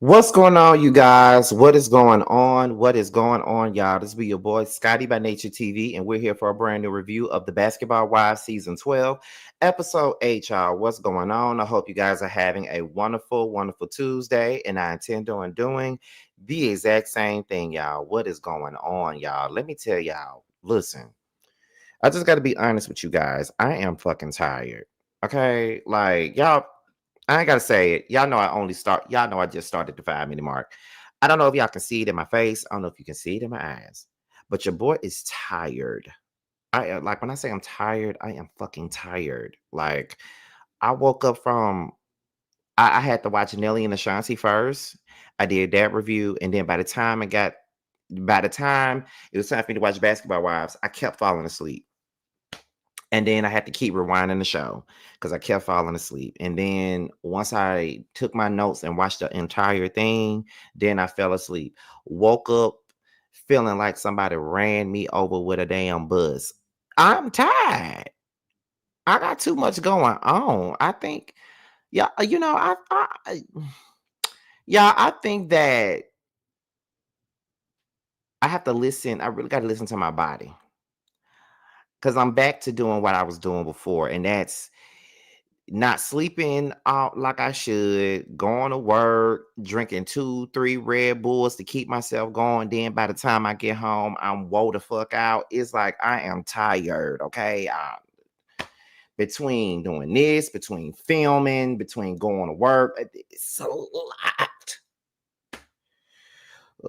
What's going on, you guys? What is going on? What is going on, y'all? This be your boy Scotty by Nature TV, and we're here for a brand new review of the Basketball Wives Season 12, Episode 8, y'all. What's going on? I hope you guys are having a wonderful, wonderful Tuesday, and I intend on doing the exact same thing, y'all. What is going on, y'all? Let me tell y'all. Listen, I just got to be honest with you guys. I am fucking tired. Okay, like y'all. I ain't gotta say it. Y'all know y'all know I just started the 5 minute mark. I don't know if y'all can see it in my face. I don't know if you can see it in my eyes. But your boy is tired. I like when I say I'm tired, I am fucking tired. Like I woke up from I had to watch Nelly and Ashanti first. I did that review, and then by the time it was time for me to watch Basketball Wives, I kept falling asleep. And then I had to keep rewinding the show because I kept falling asleep. And then once I took my notes and watched the entire thing, then I fell asleep. Woke up feeling like somebody ran me over with a damn bus. I'm tired. I got too much going on. I think, yeah, yeah, I think that I have to listen. I really got to listen to my body because I'm back to doing what I was doing before, and that's not sleeping out like I should, going to work, drinking 2, 3 Red Bulls to keep myself going. Then by the time I get home, I'm woe the fuck out. It's like I am tired. Okay. Between doing this, between filming, between going to work, it's a lot.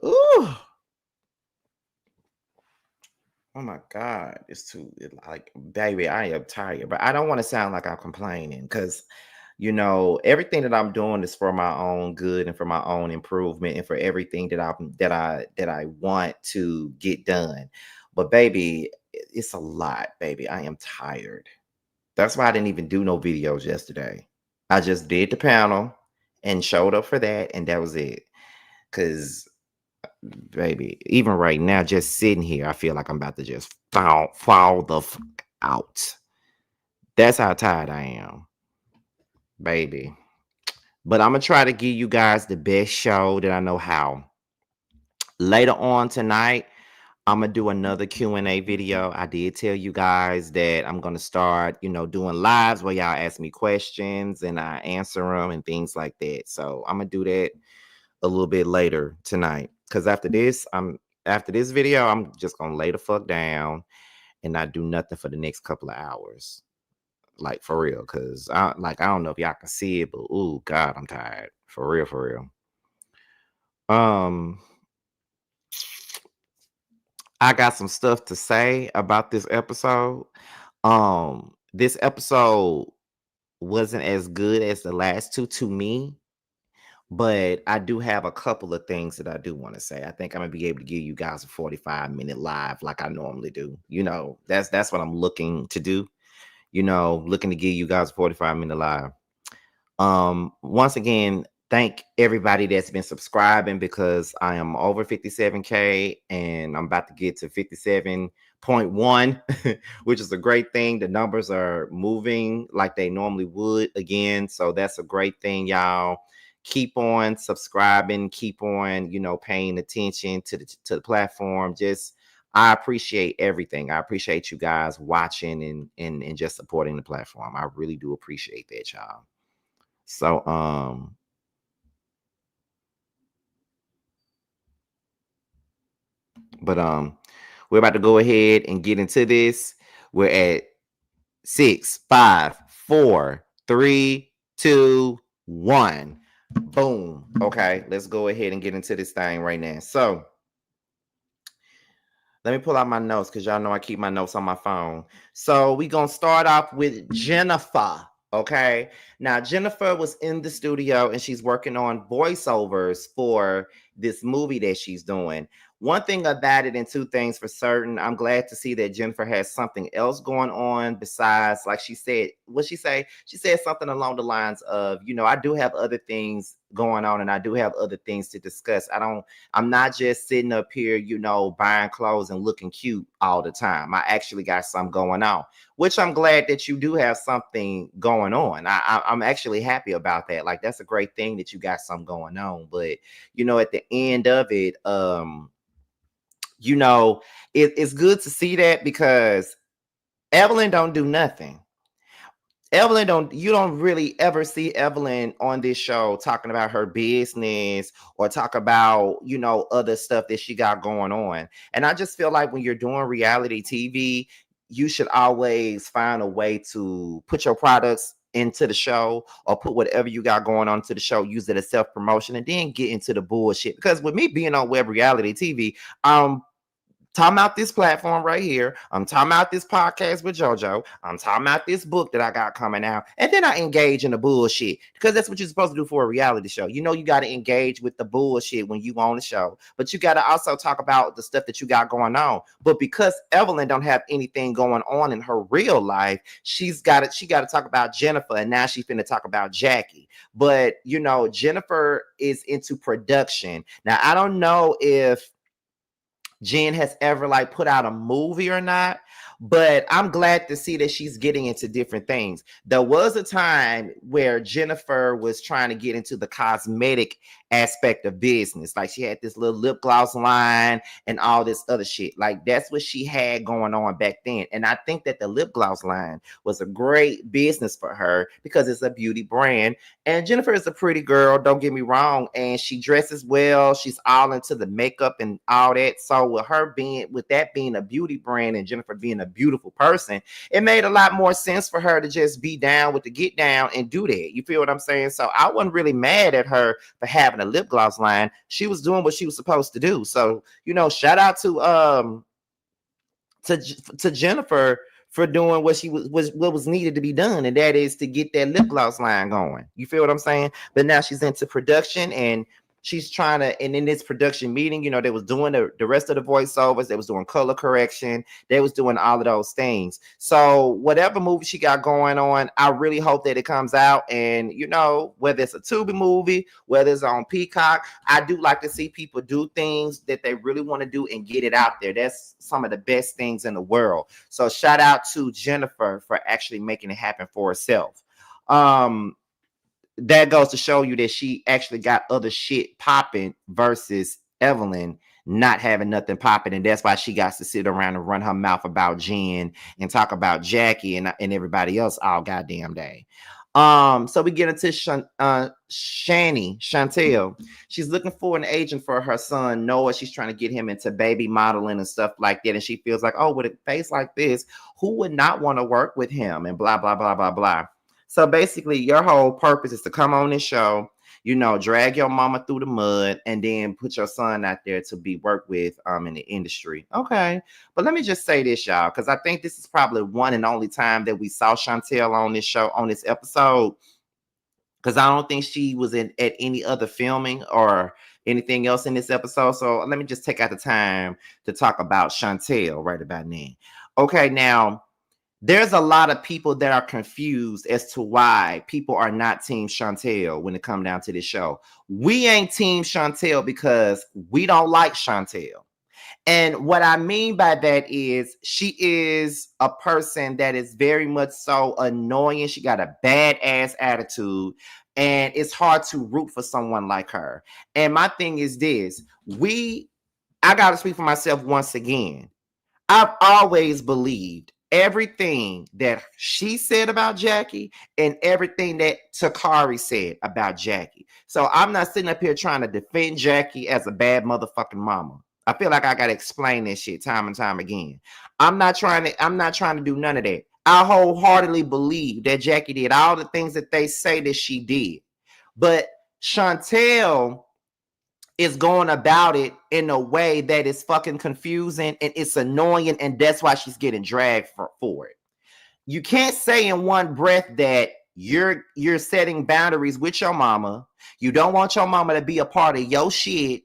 Ooh. Oh my God. Like, baby, I am tired. But I don't want to sound like I'm complaining because everything that I'm doing is for my own good and for my own improvement and for everything that I want to get done. But baby, it's a lot, baby. I am tired. That's why I didn't even do no videos yesterday. I just did the panel and showed up for that, and that was it. Cause baby, even right now, just sitting here, I feel like I'm about to just fall the fuck out. That's how tired I am, baby. But I'm gonna try to give you guys the best show that I know how. Later on tonight, I'm gonna do another Q&A video. I did tell you guys that I'm gonna start, doing lives where y'all ask me questions and I answer them and things like that. So I'm gonna do that a little bit later tonight. Cause after this video, I'm just gonna lay the fuck down and not do nothing for the next couple of hours. Like for real. Cause I don't know if y'all can see it, but oh God, I'm tired. For real, for real. Um, I got some stuff to say about this episode. This episode wasn't as good as the last two to me, but I do have a couple of things that I do want to say. I think I'm gonna be able to give you guys a 45-minute live like I normally do. That's what I'm looking to do. Looking to give you guys a 45-minute live. Once again, thank everybody that's been subscribing because I am over 57K and I'm about to get to 57.1, which is a great thing. The numbers are moving like they normally would again. So that's a great thing, y'all. Keep on subscribing, keep on, paying attention to the platform. Just I appreciate everything. I appreciate you guys watching and just supporting the platform. I really do appreciate that, y'all. So but we're about to go ahead and get into this. We're at 6, 5, 4, 3, 2, 1. Boom. Okay, let's go ahead and get into this thing right now. So let me pull out my notes because y'all know I keep my notes on my phone. So we're gonna start off with Jennifer. Okay. Now Jennifer was in the studio and she's working on voiceovers for this movie that she's doing. One thing about it, and two things for certain, I'm glad to see that Jennifer has something else going on besides, like she said, what she say? She said something along the lines of, I do have other things going on and I do have other things to discuss. I'm not just sitting up here, buying clothes and looking cute all the time. I actually got something going on, which I'm glad that you do have something going on. I'm actually happy about that. Like, that's a great thing that you got something going on. But, at the end of it, it's good to see that, because Evelyn don't do nothing. You don't really ever see Evelyn on this show talking about her business or talk about, other stuff that she got going on. And I just feel like when you're doing reality TV, you should always find a way to put your products into the show, or put whatever you got going on to the show, use it as self-promotion, and then get into the bullshit. Because with me being on web reality TV, talking about this platform right here, I'm talking about this podcast with JoJo, I'm talking about this book that I got coming out, and then I engage in the bullshit, because that's what you're supposed to do for a reality show. You got to engage with the bullshit when you on the show, but you got to also talk about the stuff that you got going on. But because Evelyn don't have anything going on in her real life, she got to talk about Jennifer, and now she's finna talk about Jackie. But Jennifer is into production. Now, I don't know if Jen has ever put out a movie or not, but I'm glad to see that she's getting into different things. There was a time where Jennifer was trying to get into the cosmetic aspect of business. Like, she had this little lip gloss line and all this other shit. Like, that's what she had going on back then. And I think that the lip gloss line was a great business for her, because it's a beauty brand. And Jennifer is a pretty girl, don't get me wrong, and she dresses well. She's all into the makeup and all that. So with that being a beauty brand and Jennifer being a beautiful person, it made a lot more sense for her to just be down with the get down and do that. You feel what I'm saying? So I wasn't really mad at her for having a lip gloss line. She was doing what she was supposed to do. So, shout out to Jennifer for doing what what was needed to be done, and that is to get that lip gloss line going. You feel what I'm saying? But now she's into production, and she's trying to, and in this production meeting, they was doing the rest of the voiceovers, they was doing color correction, they was doing all of those things. So whatever movie she got going on, I really hope that it comes out. And whether it's a Tubi movie, whether it's on Peacock, I do like to see people do things that they really want to do and get it out there. That's some of the best things in the world. So shout out to Jennifer for actually making it happen for herself. That goes to show you that she actually got other shit popping versus Evelyn not having nothing popping. And that's why she got to sit around and run her mouth about Jen and talk about Jackie and everybody else all goddamn day. So we get into Shantel. She's looking for an agent for her son Noah. She's trying to get him into baby modeling and stuff like that. And she feels like, oh, with a face like this, who would not want to work with him? And blah, blah, blah, blah, blah. So basically, your whole purpose is to come on this show, drag your mama through the mud, and then put your son out there to be worked with in the industry. Okay. But let me just say this, y'all, because I think this is probably one and only time that we saw Shantel on this show, on this episode, because I don't think she was at any other filming or anything else in this episode. So let me just take out the time to talk about Shantel right about now. Okay, now, there's a lot of people that are confused as to why people are not Team Shantel when it comes down to this show. We ain't Team Shantel because we don't like Shantel. And what I mean by that is she is a person that is very much so annoying. She got a badass attitude, and it's hard to root for someone like her. And my thing is this, I got to speak for myself once again. I've always believed everything that she said about Jackie and everything that Takari said about Jackie. So I'm not sitting up here trying to defend Jackie as a bad motherfucking mama. I feel like I gotta explain this shit time and time again. I'm not trying to do none of that. I wholeheartedly believe that Jackie did all the things that they say that she did. But Shantel is going about it in a way that is fucking confusing and it's annoying, and that's why she's getting dragged for it. You can't say in one breath that you're setting boundaries with your mama. You don't want your mama to be a part of your shit,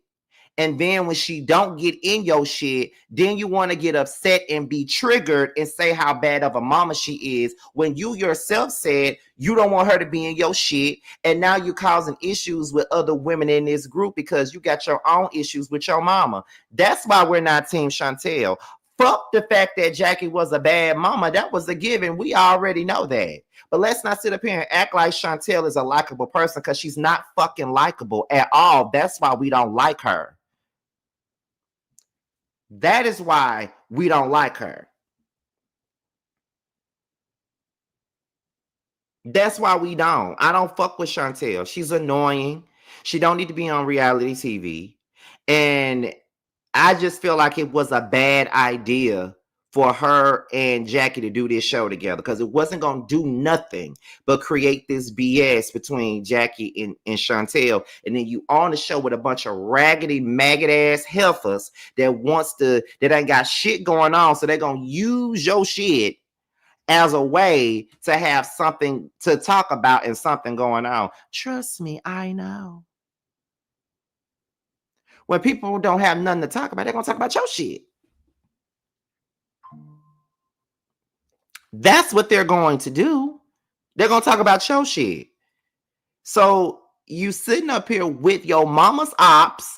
And then when she don't get in your shit, then you want to get upset and be triggered and say how bad of a mama she is when you yourself said you don't want her to be in your shit. And now you're causing issues with other women in this group because you got your own issues with your mama. That's why we're not Team Shantel. Fuck the fact that Jackie was a bad mama. That was a given. We already know that. But let's not sit up here and act like Shantel is a likable person because she's not fucking likable at all. That's why we don't like her. That is why we don't like her. That's why we don't. I don't fuck with Shantel. She's annoying. She don't need to be on reality TV. And I just feel like it was a bad idea for her and Jackie to do this show together because it wasn't going to do nothing but create this BS between Jackie and Shantel. And then you on the show with a bunch of raggedy, maggot ass heifers that ain't got shit going on. So they're going to use your shit as a way to have something to talk about and something going on. Trust me, I know. When people don't have nothing to talk about, they're going to talk about your shit. That's what they're going to do. They're going to talk about your shit. So you sitting up here with your mama's ops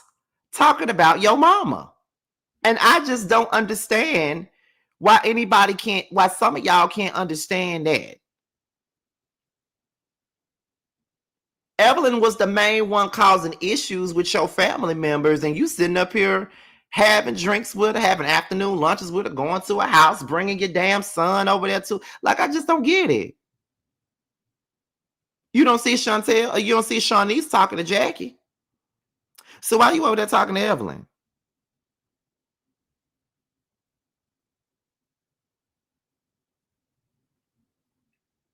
talking about your mama. And I just don't understand why some of y'all can't understand that. Evelyn was the main one causing issues with your family members, and you sitting up here having drinks with her, having afternoon lunches with her, going to a house, bringing your damn son over there too. Like, I just don't get it. You don't see Shantel, or you don't see Shawnice talking to Jackie. So why are you over there talking to Evelyn?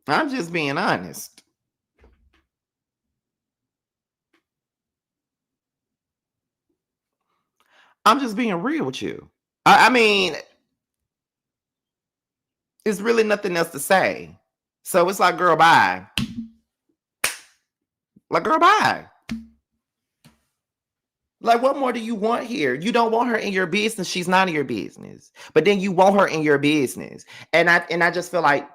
I'm just being honest. I'm just being real with you. I mean, it's really nothing else to say. So it's like, girl, bye. Like, girl, bye. Like, what more do you want here? You don't want her in your business. She's not in your business. But then you want her in your business. And I just feel like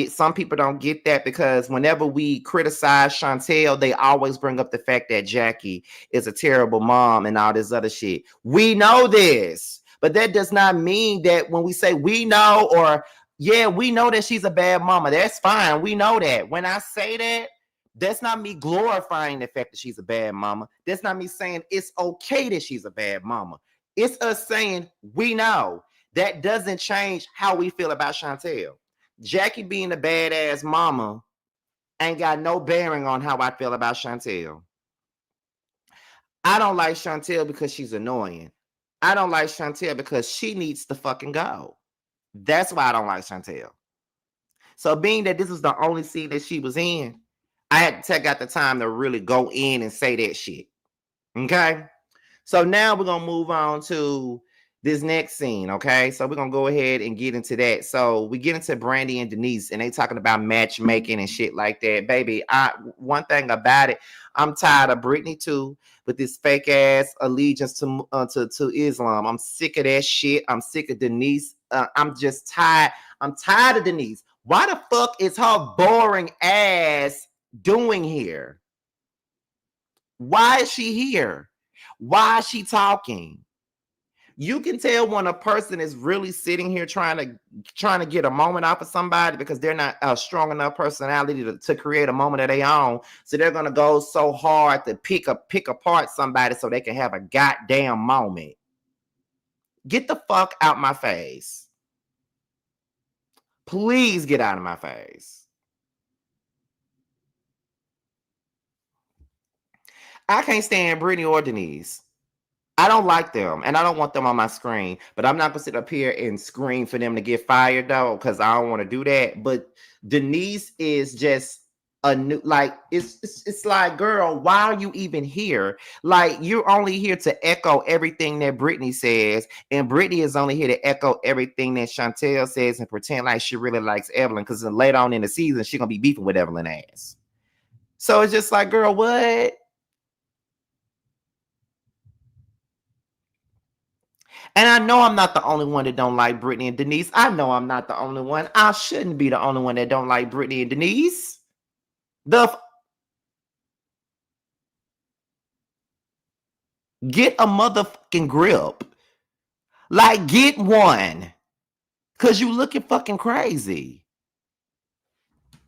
some people don't get that because whenever we criticize Shantel, they always bring up the fact that Jackie is a terrible mom and all this other shit. We know this, but that does not mean that when we say we know, or yeah, we know that she's a bad mama. That's fine. We know that. When I say that, that's not me glorifying the fact that she's a bad mama. That's not me saying it's okay that she's a bad mama. It's us saying we know. That doesn't change how we feel about Shantel. Jackie being a badass mama ain't got no bearing on how I feel about Shantel. I don't like Shantel because she's annoying. I don't like Shantel because she needs to fucking go. That's why I don't like Shantel. So being that this is the only scene that she was in, I had to take out the time to really go in and say that shit. Okay? So now we're going to move on to this next scene, okay? So we're going to go ahead and get into that. So we get into Brandy and Denise, and they talking about matchmaking and shit like that. Baby, one thing about it, I'm tired of Brittany too, with this fake ass allegiance to Islam. I'm sick of that shit. I'm sick of Denise. I'm just tired. I'm tired of Denise. Why the fuck is her boring ass doing here? Why is she here? Why is she talking? You can tell when a person is really sitting here trying to get a moment off of somebody because they're not a strong enough personality to create a moment of their own. So they're gonna go so hard to pick apart somebody so they can have a goddamn moment. Get the fuck out my face. Please get out of my face. I can't stand Brittany or Denise. I don't like them, and I don't want them on my screen. But I'm not gonna sit up here and scream for them to get fired though, because I don't want to do that. But Denise is just a new, like it's like, girl, why are you even here? Like, you're only here to echo everything that Brittany says, and Brittany is only here to echo everything that Shantel says and pretend like she really likes Evelyn, because later on in the season she's gonna be beefing with Evelyn ass. So it's just like, girl, what? And I know I'm not the only one that don't like Brittany and Denise. I know I'm not the only one. I shouldn't be the only one that don't like Brittany and Denise. Get a motherfucking grip. Like, get one. Cause you looking fucking crazy.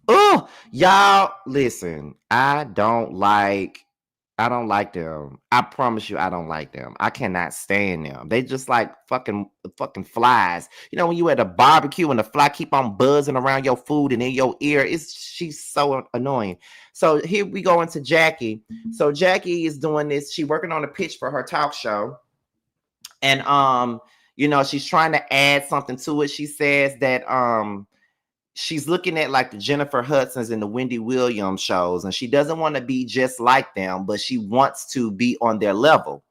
Oh, y'all, listen. I don't like them. I promise you, I don't like them. I cannot stand them. They just like fucking flies. You know, when you at a barbecue and the fly keep on buzzing around your food and in your ear, she's so annoying. So here we go into Jackie. So Jackie is doing this. She working on a pitch for her talk show, and you know, she's trying to add something to it. She says that she's looking at like the Jennifer Hudsons and the Wendy Williams shows, and she doesn't want to be just like them, but she wants to be on their level.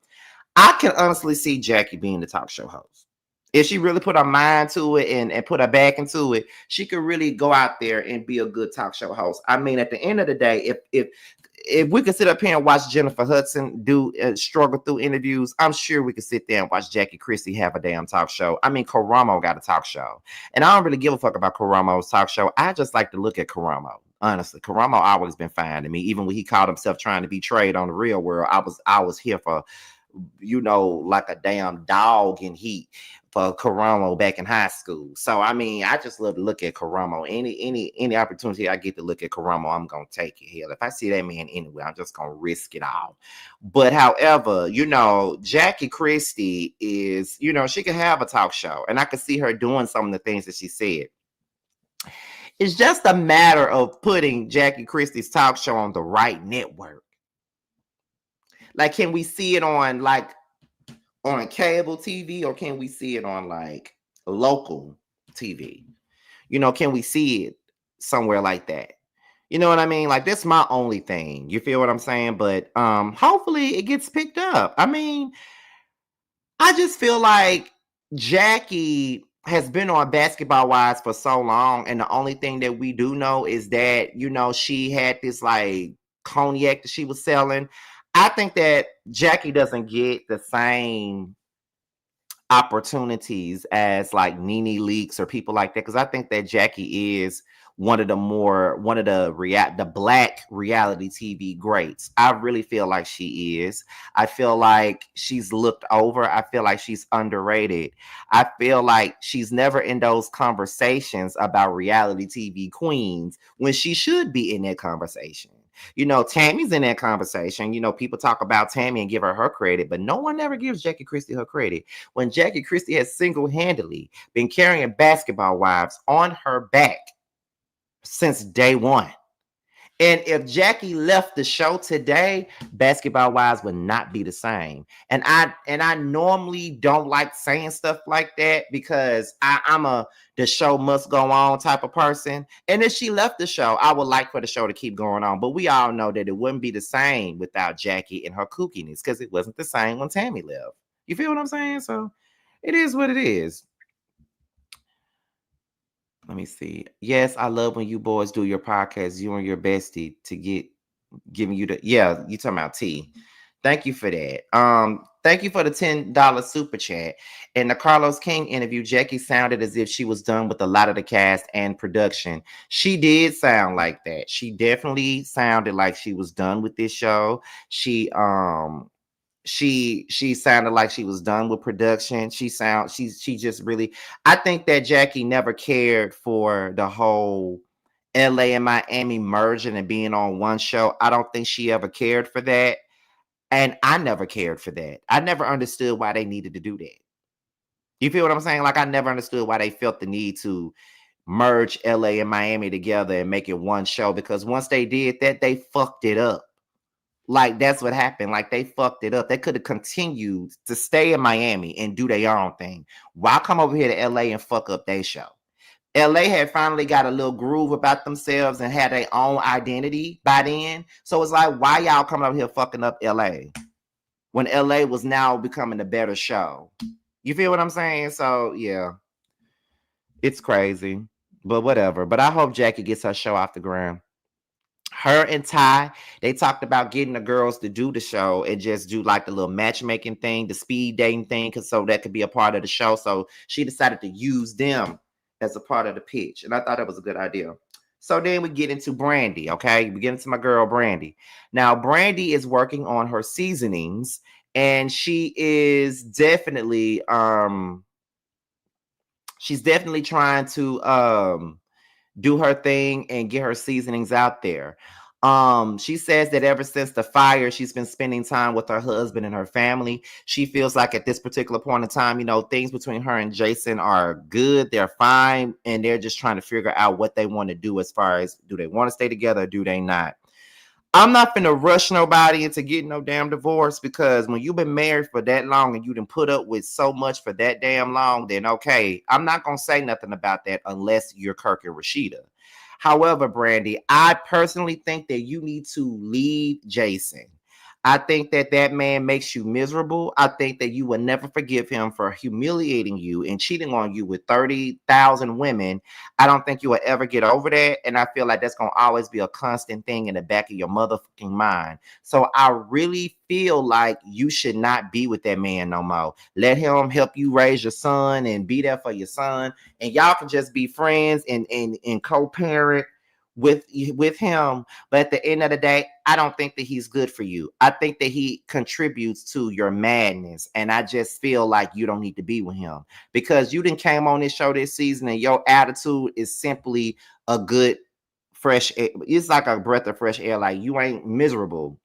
I can honestly see Jackie being the talk show host. If she really put her mind to it and put her back into it, she could really go out there and be a good talk show host. I mean, at the end of the day, if we could sit up here and watch Jennifer Hudson do struggle through interviews, I'm sure we could sit there and watch Jackie Christie have a damn talk show. I mean, Karamo got a talk show, and I don't really give a fuck about Karamo's talk show. I just like to look at Karamo. Honestly, Karamo always been fine to me. Even when he called himself trying to be Trade on the Real World, I was here for, you know, like a damn dog in heat for Karamo back in high school. So I mean, I just love to look at Karamo. Any opportunity I get to look at Karamo, I'm gonna take it. Hell, if I see that man anywhere, I'm just gonna risk it all. But however, you know, Jackie Christie is, you know, she can have a talk show, and I could see her doing some of the things that she said. It's just a matter of putting Jackie Christie's talk show on the right network. Like, can we see it on like on cable TV, or can we see it on like local TV? You know, can we see it somewhere like that? You know what I mean? Like, that's my only thing. You feel what I'm saying? But hopefully it gets picked up. I mean, I just feel like Jackie has been on Basketball Wives for so long, and the only thing that we do know is that, you know, she had this like cognac that she was selling. I think that Jackie doesn't get the same opportunities as like Nene Leakes or people like that, because I think that Jackie is one of the black reality TV greats. I really feel like she is. I feel like she's looked over. I feel like she's underrated. I feel like she's never in those conversations about reality TV queens when she should be in that conversation. You know, Tammy's in that conversation. You know, people talk about Tammy and give her credit, but no one ever gives Jackie Christie her credit. When Jackie Christie has single-handedly been carrying Basketball Wives on her back since day one. And if Jackie left the show today, Basketball Wives would not be the same. And I normally don't like saying stuff like that, because I'm a the show must go on type of person. And if she left the show, I would like for the show to keep going on. But we all know that it wouldn't be the same without Jackie and her kookiness, because it wasn't the same when Tammy left. You feel what I'm saying? So it is what it is. Let me see. Yes, I love when you boys do your podcast, you and your bestie, to giving you the, yeah, you talking about T. Thank you for that. Thank you for the $10 super chat. In the Carlos King interview, Jackie sounded as if she was done with a lot of the cast and production. She did sound like that. She definitely sounded like she was done with this show. She sounded like she was done with production. She just really, I think that Jackie never cared for the whole LA and Miami merging and being on one show. I don't think she ever cared for that. And I never cared for that. I never understood why they needed to do that. You feel what I'm saying? Like, I never understood why they felt the need to merge LA and Miami together and make it one show, because once they did that, they fucked it up. Like, that's what happened. Like, they fucked it up. They could have continued to stay in Miami and do their own thing. Why come over here to LA and fuck up their show? LA had finally got a little groove about themselves and had their own identity by then. So it's like, why y'all coming over here fucking up LA when LA was now becoming a better show? You feel what I'm saying? So yeah, it's crazy, but whatever. But I hope Jackie gets her show off the ground. Her and Ty, they talked about getting the girls to do the show and just do like the little matchmaking thing, the speed dating thing, because so that could be a part of the show. So she decided to use them as a part of the pitch. And I thought that was a good idea. So then we get into Brandy, okay? We get into my girl Brandy. Now, Brandy is working on her seasonings, and she's definitely trying to do her thing and get her seasonings out there. She says that ever since the fire, she's been spending time with her husband and her family. She feels like at this particular point in time, things between her and Jason are good, they're fine, and they're just trying to figure out what they want to do as far as do they want to stay together or do they not. I'm not gonna rush nobody into getting no damn divorce, because when you've been married for that long and you done put up with so much for that damn long, then okay, I'm not gonna say nothing about that unless you're Kirk and Rashida. However, Brandy, I personally think that you need to leave Jason. I think that that man makes you miserable. I think that you will never forgive him for humiliating you and cheating on you with 30,000 women. I don't think you will ever get over that. And I feel like that's going to always be a constant thing in the back of your motherfucking mind. So I really feel like you should not be with that man no more. Let him help you raise your son and be there for your son. And y'all can just be friends and co-parent with him. But at the end of the day, I don't think that he's good for you. I think that he contributes to your madness, and I just feel like you don't need to be with him, because you didn't came on this show this season and your attitude is simply a good fresh air. It's like a breath of fresh air. Like, you ain't miserable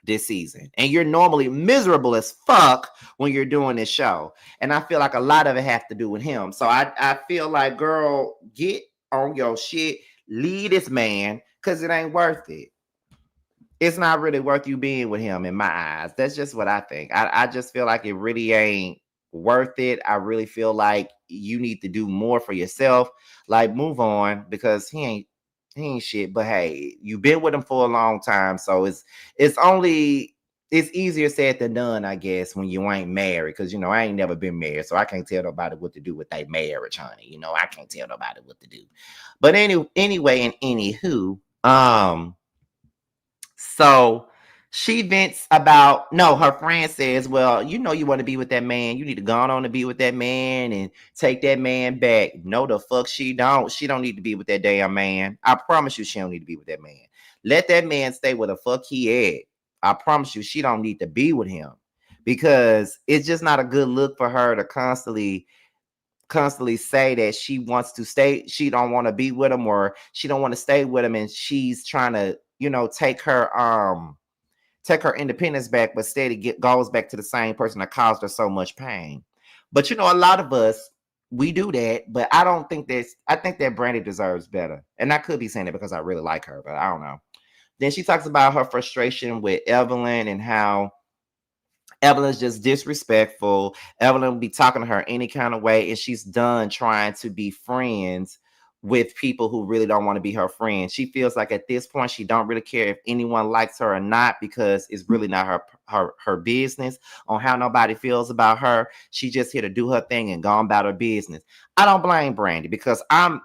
this season, and you're normally miserable as fuck when you're doing this show, and I feel like a lot of it has to do with him. So I feel like, girl, get on your shit, leave this man, because it ain't worth it. It's not really worth you being with him in my eyes. That's just what I think. I just feel like it really ain't worth it. I really feel like you need to do more for yourself. Like, move on, because he ain't shit. But hey, you've been with him for a long time, so it's easier said than done, I guess, when you ain't married. Because I ain't never been married, so I can't tell nobody what to do with their marriage, honey. I can't tell nobody what to do. But anyway, and anywho, so she vents about, no, her friend says, well, you want to be with that man. You need to go on to be with that man and take that man back. No, the fuck she don't. She don't need to be with that damn man. I promise you she don't need to be with that man. Let that man stay where the fuck he at. I promise you she don't need to be with him, because it's just not a good look for her to constantly say that she wants to stay, she don't want to be with him, or she don't want to stay with him, and she's trying to take her independence back, but steady goes back to the same person that caused her so much pain. But a lot of us, we do that, but I think that Brandy deserves better. And I could be saying it because I really like her, but I don't know. Then she talks about her frustration with Evelyn and how Evelyn's just disrespectful. Evelyn will be talking to her any kind of way, and she's done trying to be friends with people who really don't want to be her friends. She feels like at this point she don't really care if anyone likes her or not, because it's really not her business on how nobody feels about her. She just here to do her thing and go on about her business. I don't blame Brandy, because I'm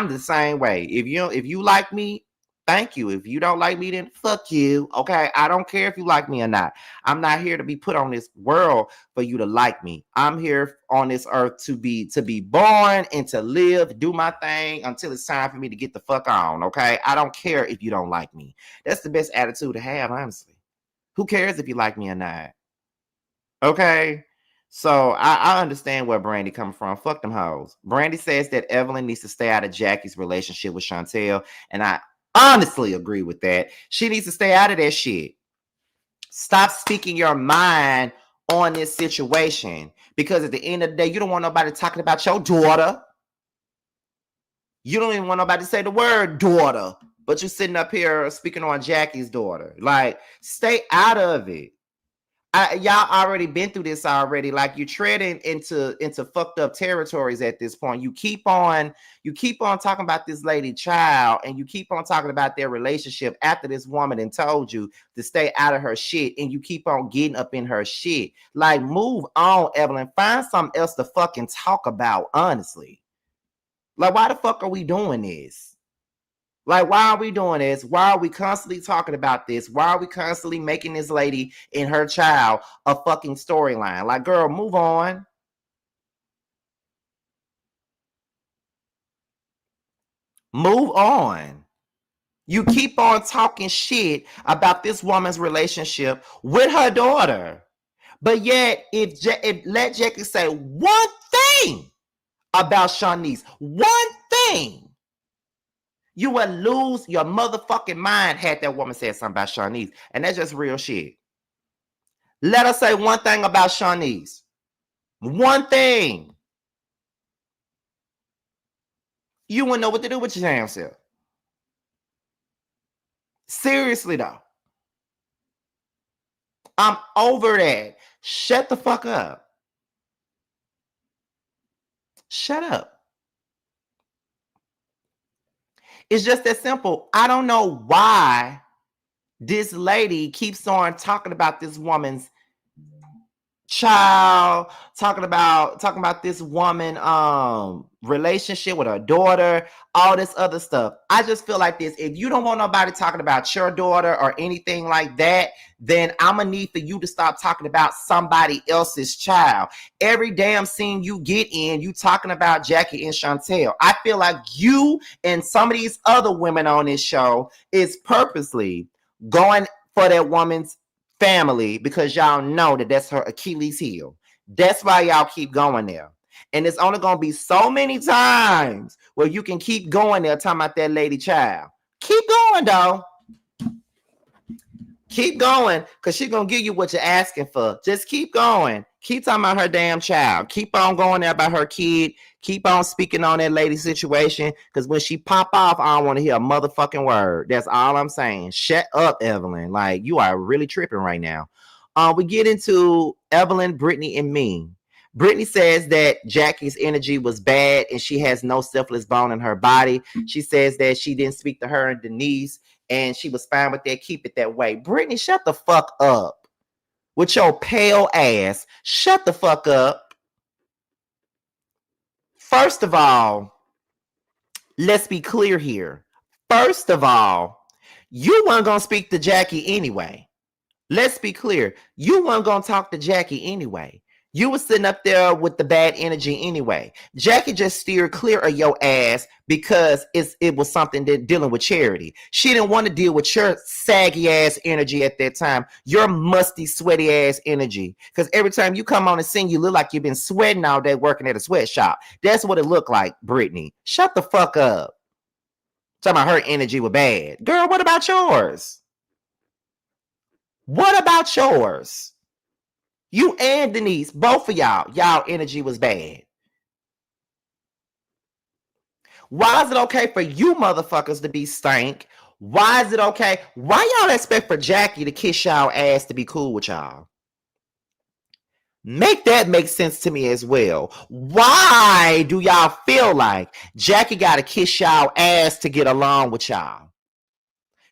the same way. If you like me, thank you. If you don't like me, then fuck you. Okay. I don't care if you like me or not. I'm not here to be put on this world for you to like me. I'm here on this earth to be born and to live, do my thing until it's time for me to get the fuck on. Okay. I don't care if you don't like me. That's the best attitude to have, honestly. Who cares if you like me or not? Okay. So I understand where Brandy coming from. Fuck them hoes. Brandy says that Evelyn needs to stay out of Jackie's relationship with Shantel, and I honestly agree with that. She needs to stay out of that shit. Stop speaking your mind on this situation, because at the end of the day, you don't want nobody talking about your daughter. You don't even want nobody to say the word daughter, but you're sitting up here speaking on Jackie's daughter. Like, stay out of it. Y'all already been through this already. Like, you're treading into fucked up territories at this point. You keep on talking about this lady child, and you keep on talking about their relationship after this woman and told you to stay out of her shit, and you keep on getting up in her shit. Like, move on, Evelyn. Find something else to fucking talk about, honestly. Like, why the fuck are we doing this? Like, why are we doing this? Why are we constantly talking about this? Why are we constantly making this lady and her child a fucking storyline? Like, girl, move on. Move on. You keep on talking shit about this woman's relationship with her daughter. But yet, if let Jackie say one thing about Shanice, one thing, you would lose your motherfucking mind had that woman said something about Shanice. And that's just real shit. Let us say one thing about Shanice. One thing. You wouldn't know what to do with your damn self. Seriously, though. I'm over that. Shut the fuck up. Shut up. It's just that simple. I don't know why this lady keeps on talking about this woman's child, talking about this woman relationship with her daughter, all this other stuff. I just feel like this: if you don't want nobody talking about your daughter or anything like that, then I'm gonna need for you to stop talking about somebody else's child. Every damn scene you get in, you talking about Jackie and Shantel. I feel like you and some of these other women on this show is purposely going for that woman's family because y'all know that that's her Achilles heel. That's why y'all keep going there. And it's only going to be so many times where you can keep going there talking about that lady child. Keep going, though. Keep going, because she's going to give you what you're asking for. Just keep going. Keep talking about her damn child. Keep on going there about her kid. Keep on speaking on that lady situation, because when she pop off, I don't want to hear a motherfucking word. That's all I'm saying. Shut up, Evelyn. Like, you are really tripping right now. We get into Evelyn, Brittany, and me. Brittany says that Jackie's energy was bad and she has no selfless bone in her body. She says that she didn't speak to her and Denise and she was fine with that. Keep it that way. Brittany, shut the fuck up with your pale ass. Shut the fuck up. First of all, let's be clear here. First of all, you weren't going to speak to Jackie anyway. Let's be clear. You weren't going to talk to Jackie anyway. You were sitting up there with the bad energy anyway. Jackie just steered clear of your ass because it was something that dealing with Charity. She didn't want to deal with your saggy ass energy at that time, your musty, sweaty ass energy. Because every time you come on and sing, you look like you've been sweating all day working at a sweatshop. That's what it looked like, Brittany. Shut the fuck up. Talking about her energy was bad. Girl, what about yours? What about yours? You and Denise, both of y'all energy was bad. Why is it okay for you motherfuckers to be stank? Why is it okay? Why y'all expect for Jackie to kiss y'all ass to be cool with y'all? Make that make sense to me as well. Why do y'all feel like Jackie got to kiss y'all ass to get along with y'all?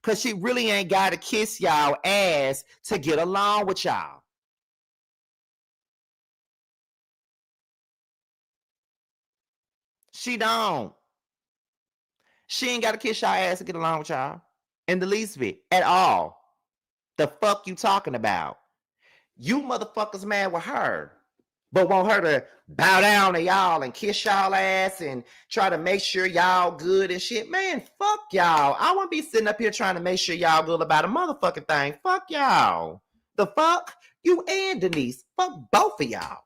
Because she really ain't got to kiss y'all ass to get along with y'all. She don't. She ain't got to kiss y'all ass to get along with y'all. In the least bit. At all. The fuck you talking about? You motherfuckers mad with her. But want her to bow down to y'all and kiss y'all ass and try to make sure y'all good and shit. Man, fuck y'all. I won't be sitting up here trying to make sure y'all good about a motherfucking thing. Fuck y'all. The fuck? You and Denise. Fuck both of y'all.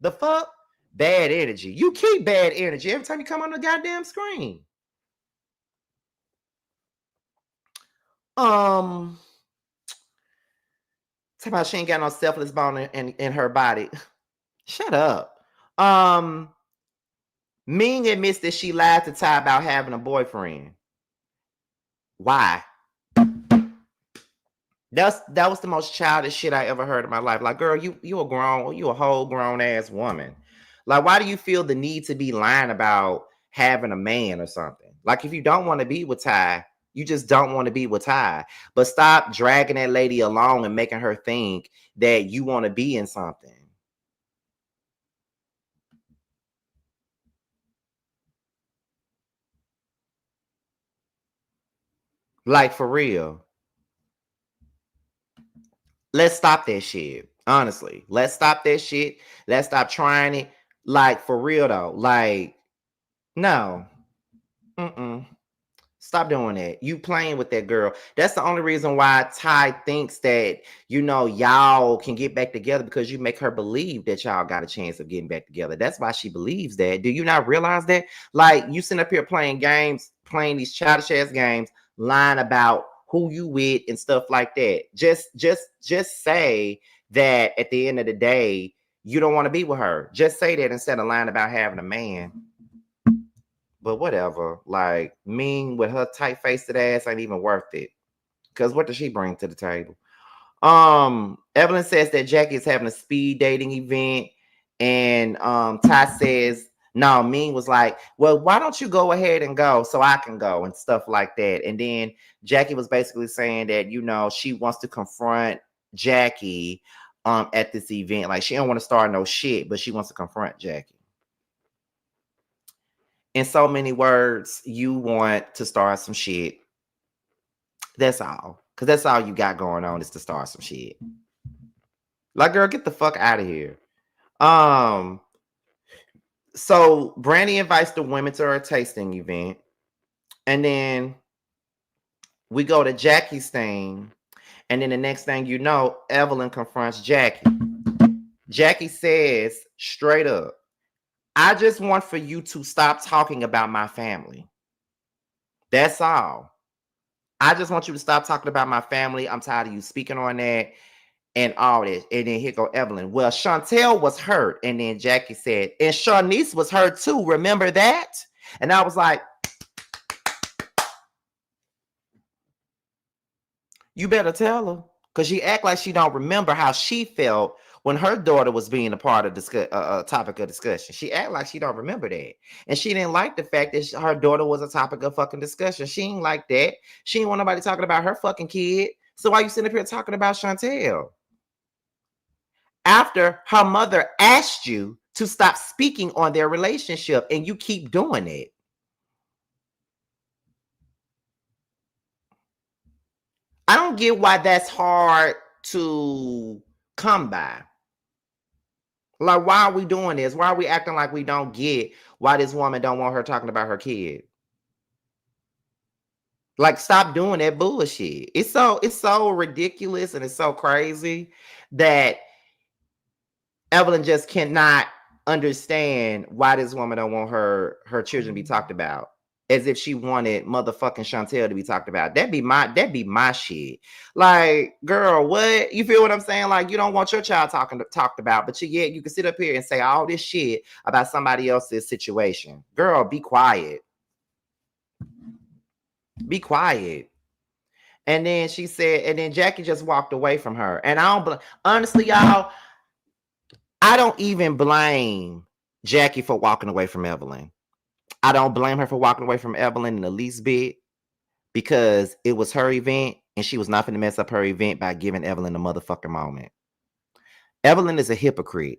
The fuck? Bad energy. You keep bad energy every time you come on the goddamn screen. Talk about she ain't got no selfless bone in her body. Shut up. Ming admits that she lied to Ty about having a boyfriend. Why? That was the most childish shit I ever heard in my life. Like, girl, you a whole grown ass woman. Like, why do you feel the need to be lying about having a man or something? Like, if you don't want to be with Ty, you just don't want to be with Ty. But stop dragging that lady along and making her think that you want to be in something. Like, for real. Let's stop that shit. Honestly, let's stop that shit. Let's stop trying it. Like, for real though. Like, no. Mm-mm. Stop doing that. You playing with that girl. That's the only reason why Ty thinks that, y'all can get back together, because you make her believe that y'all got a chance of getting back together. That's why she believes that. Do you not realize that? Like, you sitting up here playing games, playing these childish ass games, lying about who you with and stuff like that. Just say that at the end of the day, you don't want to be with her. Just say that instead of lying about having a man. But whatever, like, Ming with her tight-faced ass ain't even worth it. Because what does she bring to the table? Evelyn says that Jackie is having a speed dating event, and Ty says, no, Ming was like, well, why don't you go ahead and go so I can go and stuff like that. And then Jackie was basically saying that, she wants to confront Jackie at this event. Like, she don't want to start no shit, but she wants to confront Jackie. In so many words, you want to start some shit. That's all. Because that's all you got going on is to start some shit. Like, girl, get the fuck out of here. So Brandy invites the women to her tasting event. And then we go to Jackie's thing. And then the next thing you know, Evelyn confronts Jackie. Jackie says straight up, I just want for you to stop talking about my family. That's all. I just want you to stop talking about my family. I'm tired of you speaking on that and all this. And then here go Evelyn. Well, Shantel was hurt. And then Jackie said, and Shanice was hurt too. Remember that? And I was like, you better tell her. Because she act like she don't remember how she felt when her daughter was being a part of topic of discussion. She act like she don't remember that. And she didn't like the fact that her daughter was a topic of fucking discussion. She ain't like that. She didn't want nobody talking about her fucking kid. So why you sitting up here talking about Shantel? After her mother asked you to stop speaking on their relationship and you keep doing it. I don't get why that's hard to come by. Like, why are we doing this? Why are we acting like we don't get why this woman don't want her talking about her kid? Like, stop doing that bullshit. It's so ridiculous and it's so crazy that Evelyn just cannot understand why this woman don't want her children to be talked about. As if she wanted motherfucking Shantel to be talked about. That'd be my shit. Like, girl, what? You feel what I'm saying? Like, you don't want your child talked about, but you can sit up here and say all this shit about somebody else's situation. Girl, be quiet. Be quiet. And then she said, and then Jackie just walked away from her. And honestly, y'all, I don't even blame Jackie for walking away from Evelyn. I don't blame her for walking away from Evelyn in the least bit, because it was her event and she was not going to mess up her event by giving Evelyn a motherfucking moment. Evelyn is a hypocrite.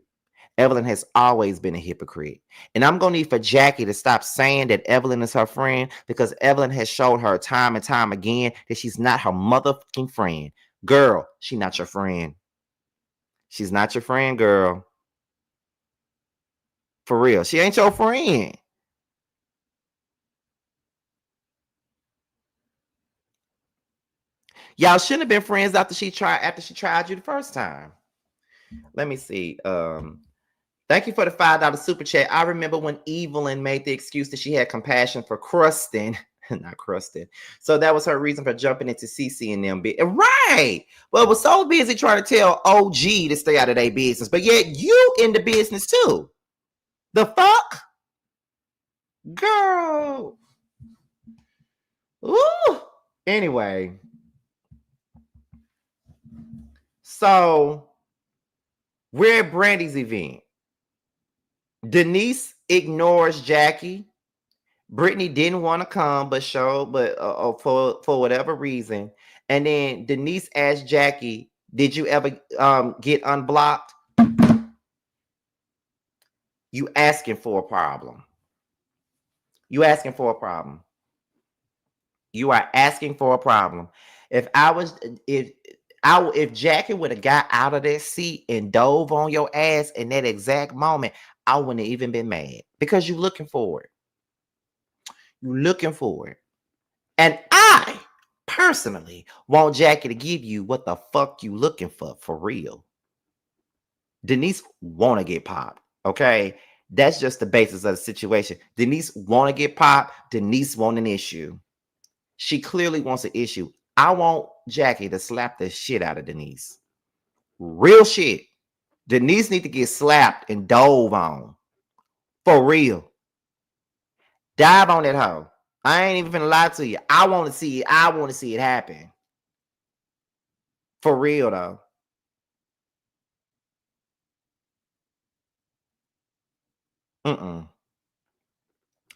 Evelyn has always been a hypocrite. And I'm going to need for Jackie to stop saying that Evelyn is her friend, because Evelyn has showed her time and time again that she's not her motherfucking friend. Girl, she's not your friend. She's not your friend, girl. For real. She ain't your friend. Y'all shouldn't have been friends after she tried you the first time. Let me see. Thank you for the $5 super chat. I remember when Evelyn made the excuse that she had compassion for Kristen, not Kristen. So that was her reason for jumping into CC and them. Right. Well, was so busy trying to tell OG to stay out of their business, but yet you in the business too. The fuck? Girl. Ooh. Anyway. So we're at Brandy's event. Denise ignores Jackie. Brittany didn't want to come, but for whatever reason. And then Denise asked Jackie, "Did you ever get unblocked?" You asking for a problem. You asking for a problem. You are asking for a problem. If I was, if Jackie would have got out of that seat and dove on your ass in that exact moment, I wouldn't have even been mad because you're looking for it. You're looking for it. And I personally want Jackie to give you what the fuck you looking for real. Denise want to get popped, okay? That's just the basis of the situation. Denise want to get popped. Denise want an issue. She clearly wants an issue. I want Jackie to slap the shit out of Denise. Real shit. Denise need to get slapped and dove on. For real. Dive on that hoe. I ain't even gonna lie to you. I want to see it. I want to see it happen. For real though. I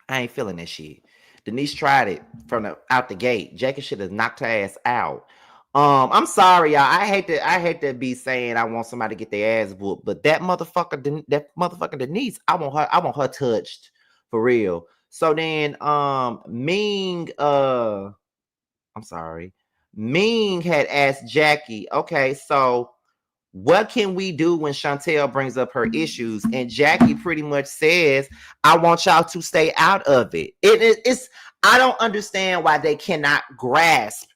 ain't feeling that shit. Denise tried it from out the gate. Jackie should have knocked her ass out. I'm sorry, y'all. I hate to be saying I want somebody to get their ass whooped, but that motherfucker Denise, I want her touched for real. So then Ming had asked Jackie, okay, so what can we do when Shantel brings up her issues? And Jackie pretty much says, I want y'all to stay out of it. It's I don't understand why they cannot grasp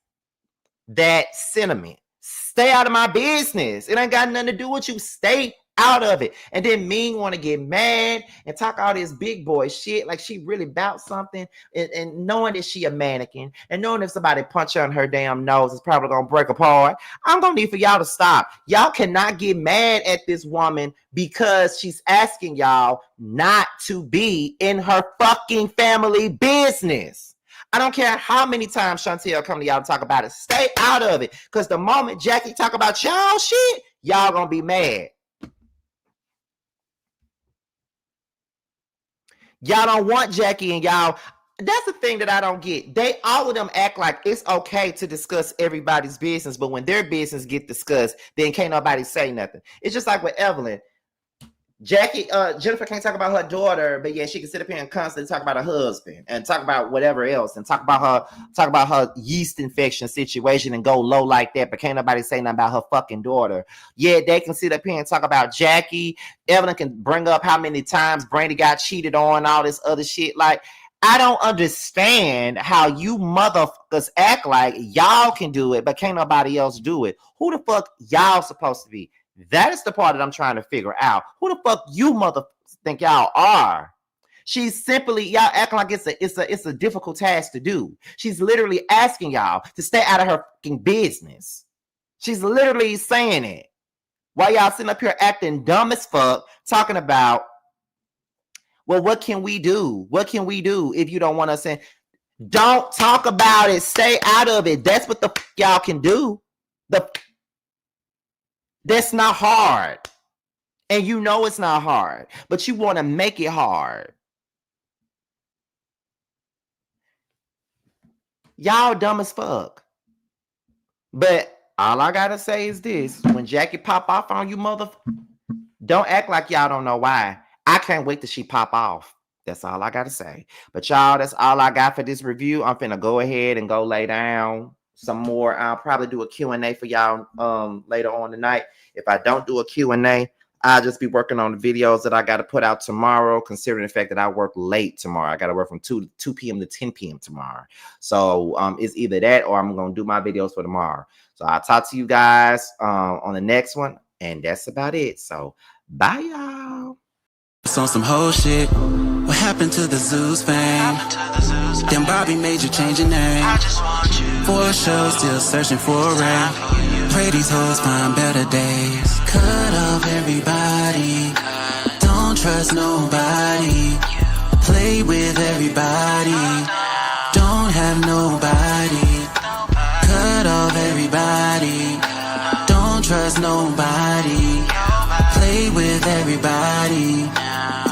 that sentiment. Stay out of my business. It ain't got nothing to do with you. Stay out of it. And then Ming want to get mad and talk all this big boy shit like she really about something, and knowing that she a mannequin and knowing if somebody punch her on her damn nose, it's probably gonna break apart. I'm gonna need for y'all to stop. Y'all cannot get mad at this woman because she's asking y'all not to be in her fucking family business. I don't care how many times Shantel come to y'all to talk about it. Stay out of it. Because the moment Jackie talk about y'all shit, y'all gonna be mad. Y'all don't want Jackie and y'all. That's the thing that I don't get. All of them act like it's okay to discuss everybody's business, but when their business get discussed, then can't nobody say nothing. It's just like with Evelyn. Jennifer can't talk about her daughter, but yeah, she can sit up here and constantly talk about her husband and talk about whatever else and talk about her yeast infection situation and go low like that, but can't nobody say nothing about her fucking daughter. Yeah, they can sit up here and talk about Jackie. Evelyn can bring up how many times Brandy got cheated on, all this other shit. Like, I don't understand how you motherfuckers act like y'all can do it, but can't nobody else do it. Who the fuck y'all supposed to be? That is the part that I'm trying to figure out. Who the fuck you motherfuckers think y'all are? She's simply, y'all acting like it's a difficult task to do. She's literally asking y'all to stay out of her fucking business. She's literally saying it. While y'all sitting up here acting dumb as fuck, talking about, well, what can we do? What can we do if you don't want us in? Don't talk about it. Stay out of it. That's what the fuck y'all can do. That's not hard. And you know it's not hard, but you want to make it hard. Y'all dumb as fuck. But all I gotta say is this. When Jackie pop off on you, don't act like y'all don't know why. I can't wait till she pop off. That's all I gotta say. But y'all, that's all I got for this review. I'm finna go ahead and go lay down some more. I'll probably do a Q&A for y'all later on tonight. If I don't do a Q&A, I'll just be working on the videos that I got to put out tomorrow, considering the fact that I work late tomorrow. I got to work from 2 p.m. to 10 p.m. tomorrow. So it's either that or I'm going to do my videos for tomorrow. So I'll talk to you guys on the next one. And that's about it. So bye, y'all. On some whole shit. What happened to the Zeus fame? Then Bobby made you change your name. For a show, still searching for a ring. Pray these hoes find better days. Cut off everybody. Don't trust nobody. Play with everybody. Don't have nobody. Cut off everybody. Don't trust nobody. Play with everybody.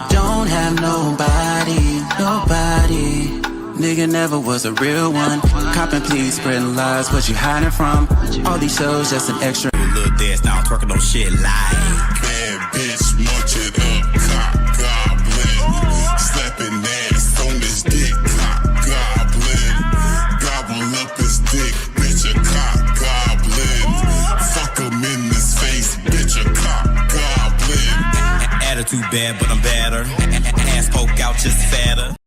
Don't have nobody. Nobody. Nigga never was a real one. Copping, please, spreading lies. What you hiding from? All these shows just an extra. Little dance now, twerking on shit live. Bad bitch, munch it up, cock goblin. Slapping ass on this dick, cock goblin. Goblin too bad, but I'm better. Ass poke out just fatter.